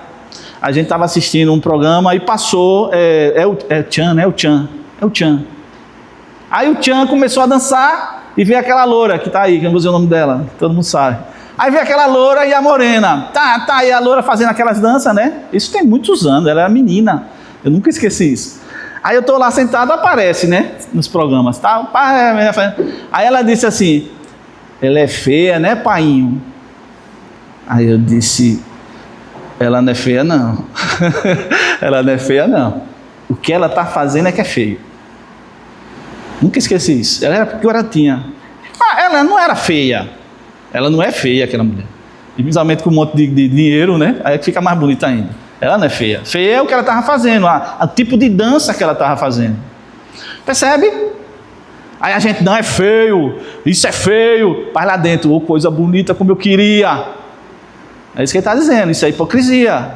a gente estava assistindo um programa e passou, o Chan, né, o Chan. Aí o Chan começou a dançar e veio aquela loura que está aí, que eu não vou dizer o nome dela, todo mundo sabe. Aí veio aquela loura e a morena, e a loura fazendo aquelas danças, né? Isso tem muitos anos, ela era menina, eu nunca esqueci isso. Aí eu estou lá sentado, aparece, né, nos programas, tá? Aí ela disse assim, ela é feia, né, painho? Aí eu disse, ela não é feia não. Ela não é feia não. O que ela está fazendo é que é feio. Nunca esqueci isso. Ela era pequenininha. Ela não era feia. Ela não é feia, aquela mulher. E principalmente com um monte de dinheiro, né? Aí fica mais bonita ainda. Ela não é feia. Feia é o que ela estava fazendo, o tipo de dança que ela estava fazendo. Percebe? Aí a gente, não, é feio, isso é feio. Vai lá dentro, coisa bonita como eu queria. É isso que ele está dizendo, isso é hipocrisia.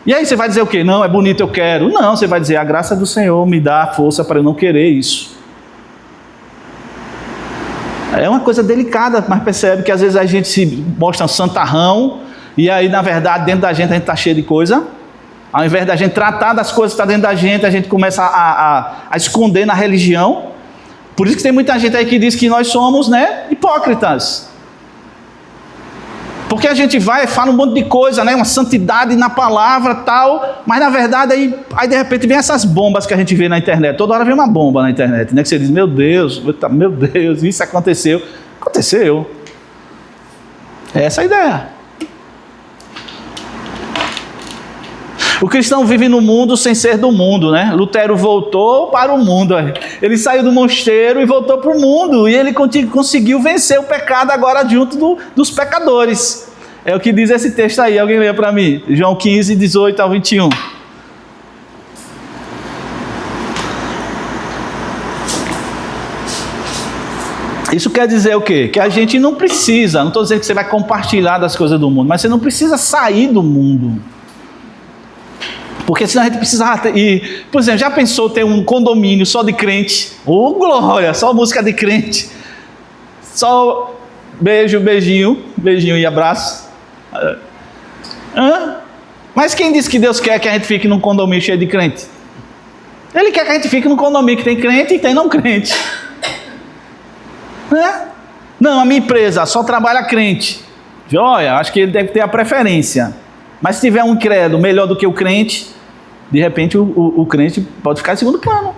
E aí você vai dizer o quê? Não, é bonito, eu quero. Não, você vai dizer, a graça do Senhor me dá força para eu não querer isso. É uma coisa delicada, mas percebe que às vezes a gente se mostra um santarrão, e aí na verdade dentro da gente a gente está cheio de coisa. Ao invés da gente tratar das coisas que estão dentro da gente, a gente começa a esconder na religião. Por isso que tem muita gente aí que diz que nós somos, né, hipócritas. Porque a gente vai e fala um monte de coisa, né, uma santidade na palavra tal, mas na verdade aí de repente vem essas bombas que a gente vê na internet. Toda hora vem uma bomba na internet, né, que você diz, meu Deus, isso aconteceu. Aconteceu. É essa a ideia. O cristão vive no mundo sem ser do mundo, né? Lutero voltou para o mundo. Ele saiu do mosteiro e voltou para o mundo. E ele conseguiu vencer o pecado agora junto dos pecadores. É o que diz esse texto aí. Alguém lê para mim? João 15, 18 ao 21. Isso quer dizer o quê? Que a gente não precisa, não estou dizendo que você vai compartilhar das coisas do mundo, mas você não precisa sair do mundo. Porque senão a gente precisa ir. Por exemplo, já pensou ter um condomínio só de crente? Ô, glória, só música de crente. Só beijo, beijinho e abraço. Mas quem disse que Deus quer que a gente fique num condomínio cheio de crente? Ele quer que a gente fique num condomínio que tem crente e tem não crente. Não, a minha empresa só trabalha crente. Joia, acho que ele deve ter a preferência. Mas se tiver um incrédulo melhor do que o crente, de repente o crente pode ficar em segundo plano.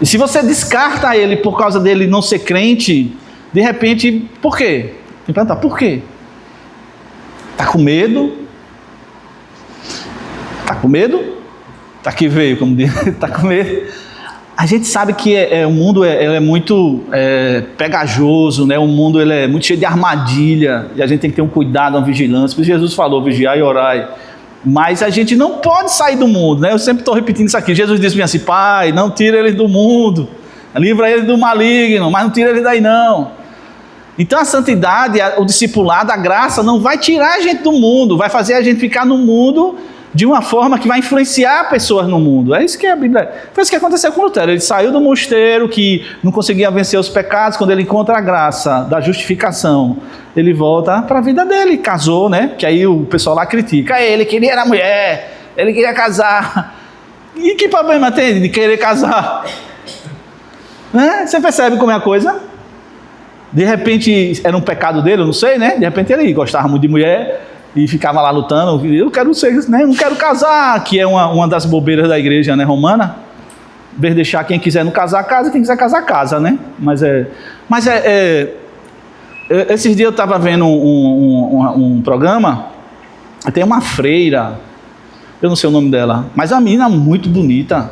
E se você descarta ele por causa dele não ser crente, de repente, por quê? Tem que perguntar, por quê? Está com medo? Está com medo? Está que veio, como diz, está com medo? A gente sabe que o mundo é muito pegajoso, né? O mundo ele é muito cheio de armadilha, e a gente tem que ter um cuidado, uma vigilância. Porque Jesus falou, vigiai e orai. Mas a gente não pode sair do mundo, né? Eu sempre estou repetindo isso aqui. Jesus disse assim, Pai, não tira eles do mundo, livra eles do maligno, mas não tira eles daí não. Então a santidade, o discipulado, a graça não vai tirar a gente do mundo, vai fazer a gente ficar no mundo de uma forma que vai influenciar pessoas no mundo. É isso que a Bíblia... Foi isso que aconteceu com Lutero. Ele saiu do mosteiro, que não conseguia vencer os pecados. Quando ele encontra a graça da justificação, ele volta para a vida dele. Casou, né? Que aí o pessoal lá critica. Ele queria a mulher, ele queria casar. E que problema tem de querer casar? Né? Você percebe como é a coisa? De repente, era um pecado dele, eu não sei, né? De repente ele gostava muito de mulher e ficava lá lutando. Eu quero ser, né? Não quero casar, que é uma das bobeiras da igreja, né, romana. Em vez de deixar quem quiser não casar, casa, quem quiser casar, casa, né? Esses dias eu estava vendo um programa, tem uma freira, eu não sei o nome dela, mas a menina muito bonita.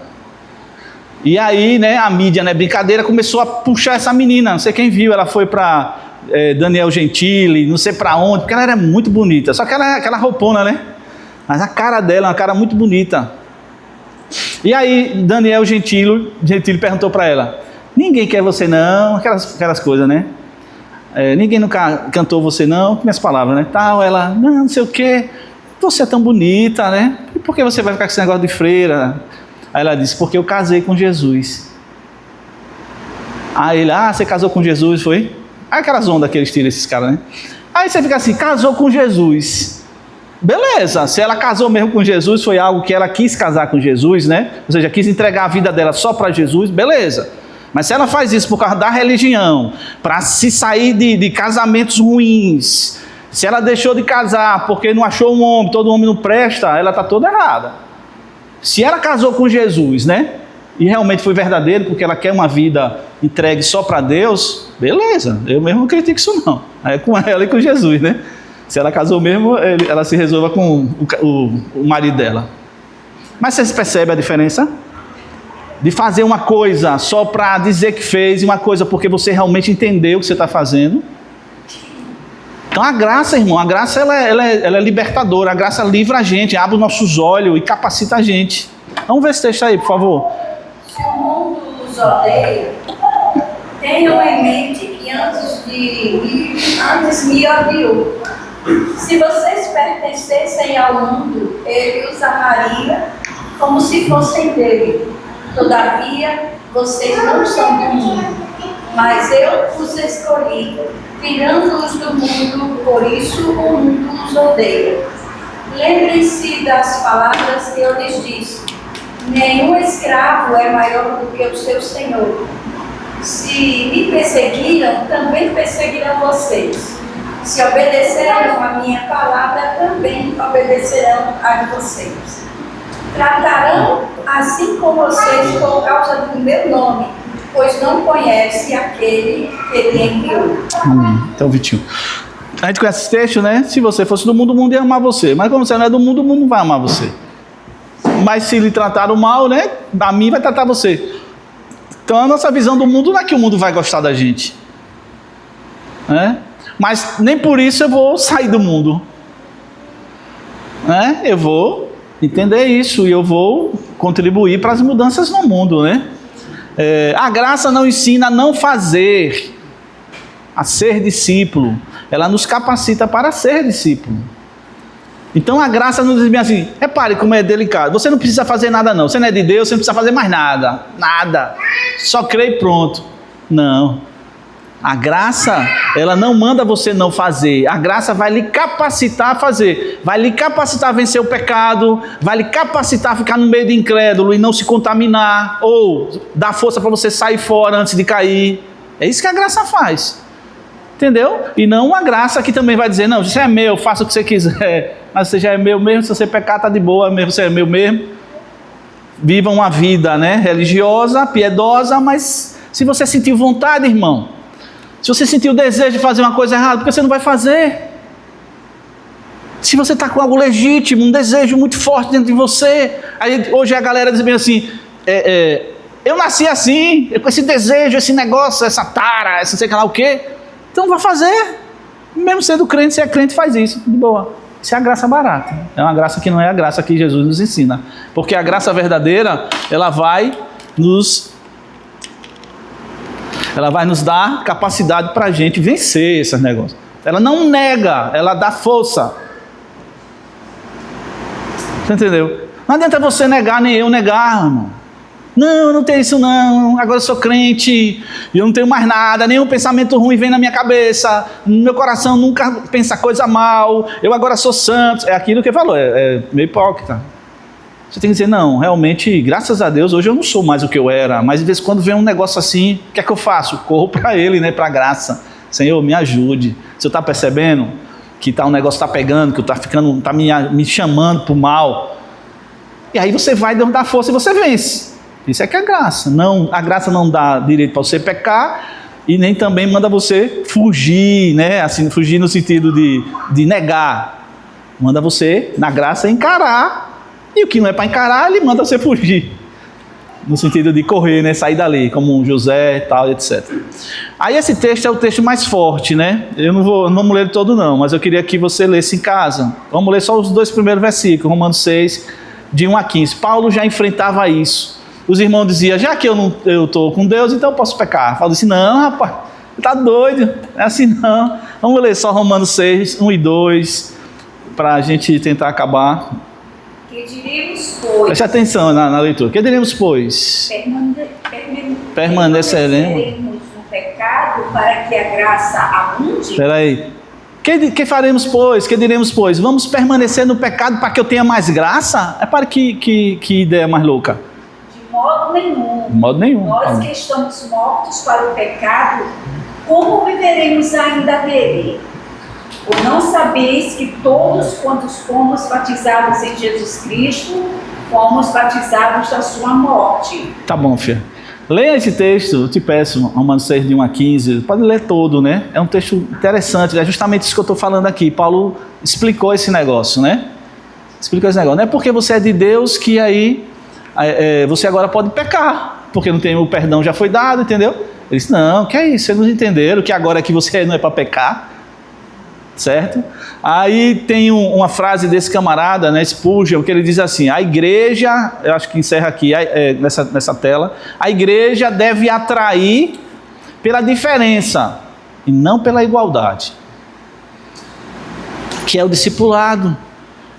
E aí, né, a mídia, né, brincadeira, começou a puxar essa menina. Não sei quem viu, ela foi para Daniel Gentili, não sei para onde, porque ela era muito bonita. Só que ela é aquela roupona, né? Mas a cara dela é uma cara muito bonita. E aí, Daniel Gentili perguntou para ela: ninguém quer você não? Aquelas coisas, né? Ninguém nunca cantou você não? Com minhas palavras, né? Tal, ela, não sei o quê. Você é tão bonita, né? E por que você vai ficar com esse negócio de freira? Aí ela disse, porque eu casei com Jesus. Aí ele, você casou com Jesus, foi? Aí aquelas ondas que eles tiram, esses caras, né? Aí você fica assim, casou com Jesus. Beleza, se ela casou mesmo com Jesus, foi algo que ela quis casar com Jesus, né? Ou seja, quis entregar a vida dela só para Jesus, beleza. Mas se ela faz isso por causa da religião, para se sair de casamentos ruins, se ela deixou de casar porque não achou um homem, todo homem não presta, ela está toda errada. Se ela casou com Jesus, né? E realmente foi verdadeiro, porque ela quer uma vida entregue só para Deus, beleza. Eu mesmo não critico isso não. É com ela e com Jesus, né? Se ela casou mesmo, ela se resolva com o marido dela. Mas vocês percebem a diferença? De fazer uma coisa só para dizer que fez, e uma coisa porque você realmente entendeu o que você está fazendo. Então a graça, irmão, a graça ela é libertadora, a graça livra a gente, abre os nossos olhos e capacita a gente. Vamos ver esse texto aí, por favor. Se o mundo nos odeia, tenham em mente que antes me odiou. Se vocês pertencessem ao mundo, ele os amaria como se fossem dele. Todavia, vocês não são do mundo, mas eu os escolhi, tirando-os do mundo, por isso o mundo os odeia. Lembrem-se das palavras que eu lhes disse: nenhum escravo é maior do que o seu senhor. Se me perseguiram, também perseguirão vocês. Se obedeceram a minha palavra, também obedecerão a de vocês. Tratarão assim com vocês por causa do meu nome, pois não conhece aquele que me enviou. Então, Vitinho, a gente conhece esse texto, né? Se você fosse do mundo, o mundo ia amar você. Mas como você não é do mundo, o mundo não vai amar você. Mas se lhe trataram mal, né? A mim vai tratar você. Então a nossa visão do mundo não é que o mundo vai gostar da gente, né? Mas nem por isso eu vou sair do mundo, né? Eu vou entender isso e eu vou contribuir para as mudanças no mundo, né? A graça não ensina a não fazer, a ser discípulo. Ela nos capacita para ser discípulo. Então a graça nos diz bem assim, repare como é delicado, você não precisa fazer nada não, você não é de Deus, você não precisa fazer mais nada, só crê e pronto. Não, a graça, ela não manda você não fazer, a graça vai lhe capacitar a fazer, vai lhe capacitar a vencer o pecado, vai lhe capacitar a ficar no meio de incrédulo e não se contaminar, ou dar força para você sair fora antes de cair. É isso que a graça faz. Entendeu? E não uma graça que também vai dizer, não, isso é meu, faça o que você quiser, mas você já é meu mesmo, se você pecar está de boa, você é meu mesmo. Viva uma vida, né, religiosa, piedosa, mas se você sentir vontade, irmão, se você sentir o desejo de fazer uma coisa errada, porque você não vai fazer. Se você está com algo legítimo, um desejo muito forte dentro de você, aí hoje a galera diz bem assim, eu nasci assim, com esse desejo, esse negócio, essa tara, essa sei lá o quê. Então vai fazer, mesmo sendo crente, se é crente faz isso, de boa. Isso é a graça barata, é uma graça que não é a graça que Jesus nos ensina, porque a graça verdadeira, ela vai nos dar capacidade para a gente vencer esses negócios. Ela não nega, ela dá força. Você entendeu? Não adianta você negar, nem eu negar, irmão. Não, não tem isso não, agora eu sou crente, e eu não tenho mais nada, nenhum pensamento ruim vem na minha cabeça, no meu coração nunca pensa coisa mal, eu agora sou santo. É aquilo que ele falou, é meio hipócrita. Você tem que dizer, não, realmente, graças a Deus, hoje eu não sou mais o que eu era, mas de vez em quando vem um negócio assim, o que é que eu faço? Corro para ele, né, para a graça. Senhor, me ajude. Você está percebendo que um negócio está pegando, que está me chamando para o mal? E aí você vai dar força e você vence. Isso é que é a graça. Não, a graça não dá direito para você pecar e nem também manda você fugir, né? Assim, fugir no sentido de negar. Manda você, na graça, encarar. E o que não é para encarar, ele manda você fugir. No sentido de correr, né? Sair dali, como um José e tal, etc. Aí esse texto é o texto mais forte, né? Eu não vamos ler ele todo não, mas eu queria que você lesse em casa. Vamos ler só os 2 primeiros versículos, Romanos 6, de 1 a 15. Paulo já enfrentava isso. Os irmãos diziam, já que eu estou com Deus, então eu posso pecar. Paulo disse, não, rapaz, você está doido, é assim não. Vamos ler só Romanos 6, 1 e 2, para a gente tentar acabar. Que diremos, pois? Preste atenção na leitura. Que diremos, pois? Permaneceremos no pecado para que a graça abunde? Espera aí. Que faremos, pois? Que diremos, pois? Vamos permanecer no pecado para que eu tenha mais graça? É para que ideia mais louca? De modo nenhum. De modo nenhum. Nós que estamos mortos para o pecado, como viveremos ainda nele? Ou não sabeis que todos quantos fomos batizados em Jesus Cristo, fomos batizados da sua morte? Tá bom, filha. Leia esse texto, eu te peço, Romanos 6, de 1 a 15. Pode ler todo, né? É um texto interessante, é justamente isso que eu estou falando aqui. Paulo explicou esse negócio, né? Explicou esse negócio. Não é porque você é de Deus que aí você agora pode pecar, porque não tem, o perdão já foi dado, entendeu? Ele disse, não, que é isso? Vocês não entenderam que agora que você não é para pecar, certo? Aí tem uma frase desse camarada, né, Spurgeon, que ele diz assim, a igreja, eu acho que encerra aqui nessa tela, a igreja deve atrair pela diferença e não pela igualdade, que é o discipulado.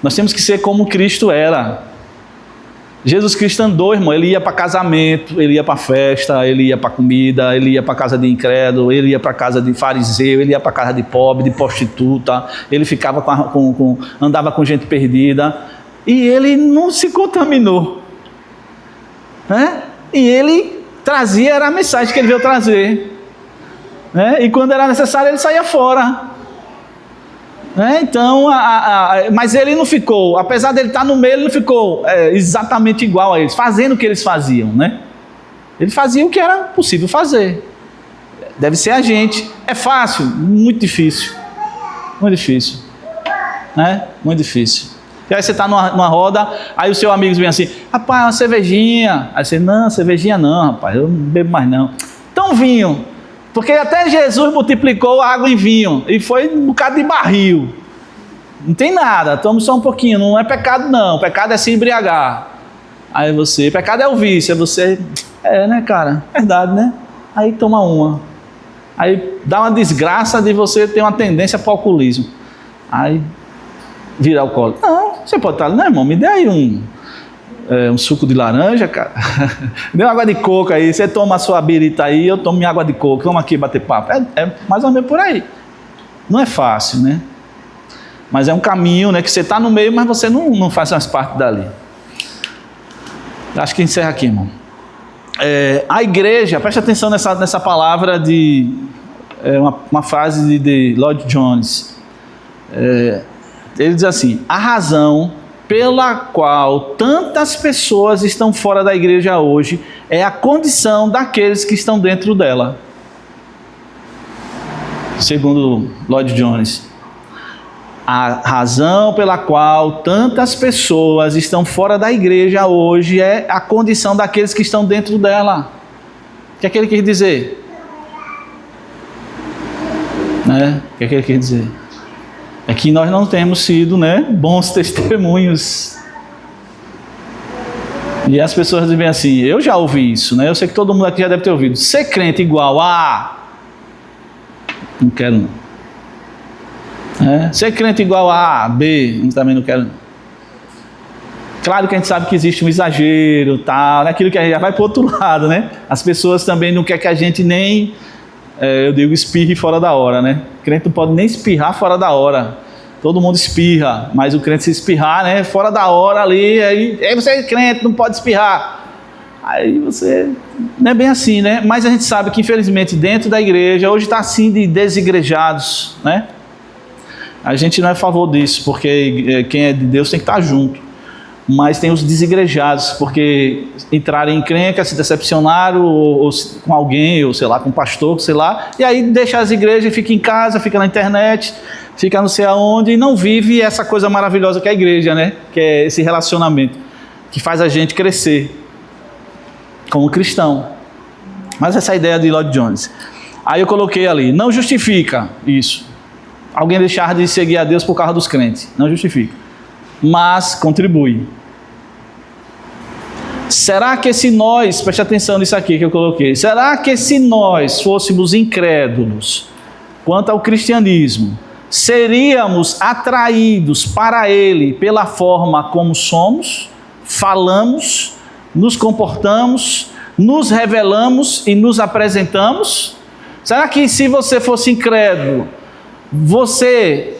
Nós temos que ser como Cristo era. Jesus Cristo andou, irmão, ele ia para casamento, ele ia para festa, ele ia para comida, ele ia para casa de incrédulo, ele ia para casa de fariseu, ele ia para casa de pobre, de prostituta, ele ficava andava com gente perdida, e ele não se contaminou, né? E ele trazia, era a mensagem que ele veio trazer, né? E quando era necessário ele saía fora. Então, mas ele não ficou, apesar dele estar no meio, ele não ficou exatamente igual a eles, fazendo o que eles faziam, né? Ele fazia o que era possível fazer. Deve ser a gente. É fácil? Muito difícil. Muito difícil. Né? Muito difícil. E aí você está numa roda, aí o seu amigo vem assim, rapaz, uma cervejinha. Aí você, não, cervejinha não, rapaz, eu não bebo mais não. Então vinho, porque até Jesus multiplicou a água em vinho, e foi um bocado de barril. Não tem nada, tome só um pouquinho, não é pecado não, pecado é se embriagar. Aí você, pecado é o vício, é você, né cara, verdade né? Aí toma uma, aí dá uma desgraça de você ter uma tendência para o alcoolismo, aí vira alcoólico. Não, você pode estar, não irmão, me dê aí um suco de laranja, cara, dê uma água de coco aí, você toma a sua birita aí, eu tomo minha água de coco, vamos aqui bater papo, é mais ou menos por aí. Não é fácil, né? Mas é um caminho, né, que você está no meio, mas você não faz mais parte dali. Acho que encerra aqui, irmão. A igreja, preste atenção nessa palavra uma frase de Lloyd Jones. Ele diz assim, a razão pela qual tantas pessoas estão fora da igreja hoje é a condição daqueles que estão dentro dela. Segundo Lloyd Jones. A razão pela qual tantas pessoas estão fora da igreja hoje é a condição daqueles que estão dentro dela. O que é que ele quis dizer? O que é que ele quis dizer? É que nós não temos sido, bons testemunhos. E as pessoas dizem assim, eu já ouvi isso, eu sei que todo mundo aqui já deve ter ouvido. Ser crente igual a... Não quero não. Ser crente igual a B, também não quero. Claro que a gente sabe que existe um exagero, tal, aquilo que a gente já vai para o outro lado, As pessoas também não querem que a gente nem, eu digo, espirre fora da hora, Crente não pode nem espirrar fora da hora. Todo mundo espirra, mas o crente se espirrar, fora da hora ali, aí você é crente, não pode espirrar. Aí você, não é bem assim, Mas a gente sabe que infelizmente dentro da igreja, hoje está assim de desigrejados, A gente não é a favor disso, porque quem é de Deus tem que estar junto. Mas tem os desigrejados, porque entraram em encrenca, se decepcionaram ou com alguém, ou sei lá, com um pastor, sei lá, e aí deixa as igrejas e fica em casa, fica na internet, fica não sei aonde, e não vive essa coisa maravilhosa que é a igreja, Que é esse relacionamento, que faz a gente crescer como cristão. Mas essa é a ideia de Lloyd Jones. Aí eu coloquei ali, não justifica isso. Alguém deixar de seguir a Deus por causa dos crentes. Não justifica. Mas contribui. Será que se nós, preste atenção nisso aqui que eu coloquei, será que se nós fôssemos incrédulos quanto ao cristianismo, seríamos atraídos para ele pela forma como somos, falamos, nos comportamos, nos revelamos e nos apresentamos? Será que se você fosse incrédulo, você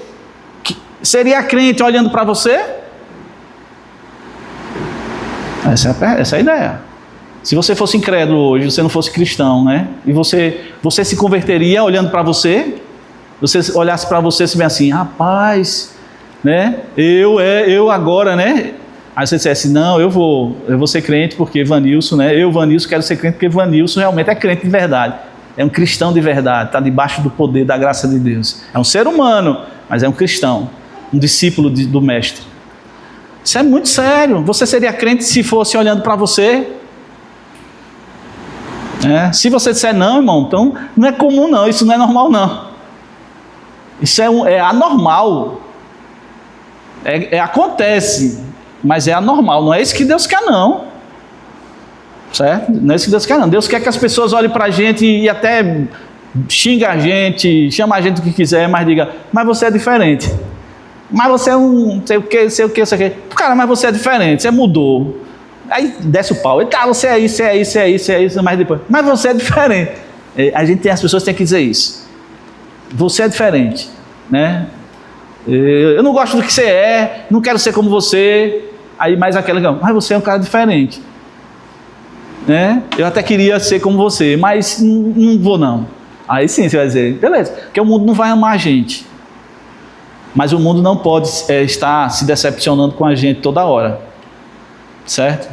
seria crente olhando para você? Essa é a ideia. Se você fosse incrédulo hoje, você não fosse cristão, E você se converteria olhando para você? Você olhasse para você e se bem assim, rapaz, eu agora, Aí você dissesse, não, eu vou ser crente porque Vanilson, Vanilson, quero ser crente porque Vanilson realmente é crente de verdade. É um cristão de verdade, está debaixo do poder da graça de Deus. É um ser humano, mas é um cristão, um discípulo do mestre. Isso é muito sério. Você seria crente se fosse olhando para você? Se você disser não, irmão, então não é comum não, isso não é normal não. Isso é anormal. Acontece, mas é anormal. Não é isso que Deus quer não. Certo? Não é isso que Deus quer não. Deus quer que as pessoas olhem para a gente e até xinga a gente, chama a gente do que quiser, mas diga, mas você é diferente. Mas você é um, sei o que. Cara, mas você é diferente, você mudou. Aí desce o pau. Eita, você é isso, mas depois. Mas você é diferente. As pessoas têm que dizer isso. Você é diferente, Eu não gosto do que você é, não quero ser como você. Aí mais aquela, mas você é um cara diferente. Eu até queria ser como você, mas não vou não. Aí sim você vai dizer, beleza, porque o mundo não vai amar a gente. Mas o mundo não pode estar se decepcionando com a gente toda hora. Certo?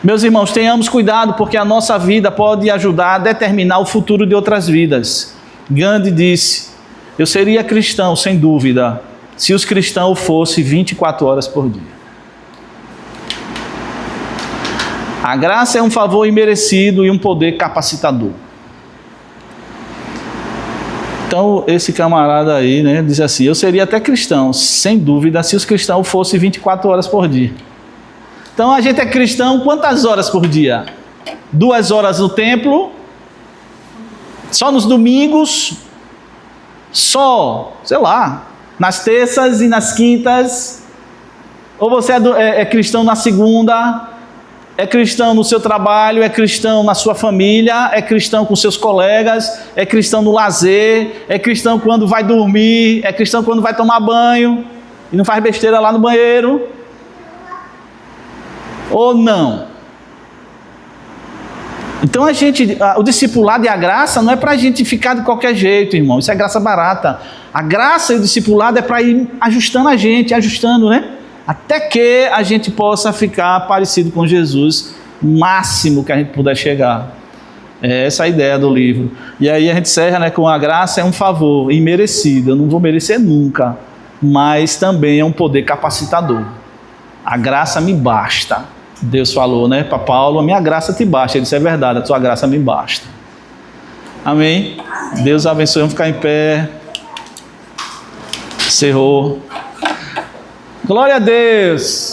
Meus irmãos, tenhamos cuidado, porque a nossa vida pode ajudar a determinar o futuro de outras vidas. Gandhi disse, eu seria cristão, sem dúvida, se os cristãos fossem 24 horas por dia. A graça é um favor imerecido e um poder capacitador. Então, esse camarada aí, né, diz assim, eu seria até cristão, sem dúvida, se os cristãos fossem 24 horas por dia. Então, a gente é cristão quantas horas por dia? 2 horas no templo, só nos domingos, só, sei lá, nas terças e nas quintas, ou você é cristão na segunda, é cristão no seu trabalho, é cristão na sua família, é cristão com seus colegas, é cristão no lazer, é cristão quando vai dormir, é cristão quando vai tomar banho e não faz besteira lá no banheiro, ou não? Então o discipulado e a graça não é para a gente ficar de qualquer jeito, irmão, isso é graça barata. A graça e o discipulado é para ir ajustando a gente, ajustando, né? Até que a gente possa ficar parecido com Jesus, o máximo que a gente puder chegar. É essa a ideia do livro. E aí a gente encerra, né, com a graça é um favor imerecido, eu não vou merecer nunca, mas também é um poder capacitador. A graça me basta. Deus falou, né, para Paulo, a minha graça te basta. Ele disse, é verdade, a tua graça me basta. Amém? Deus abençoe, vamos ficar em pé. Encerrou. Glória a Deus.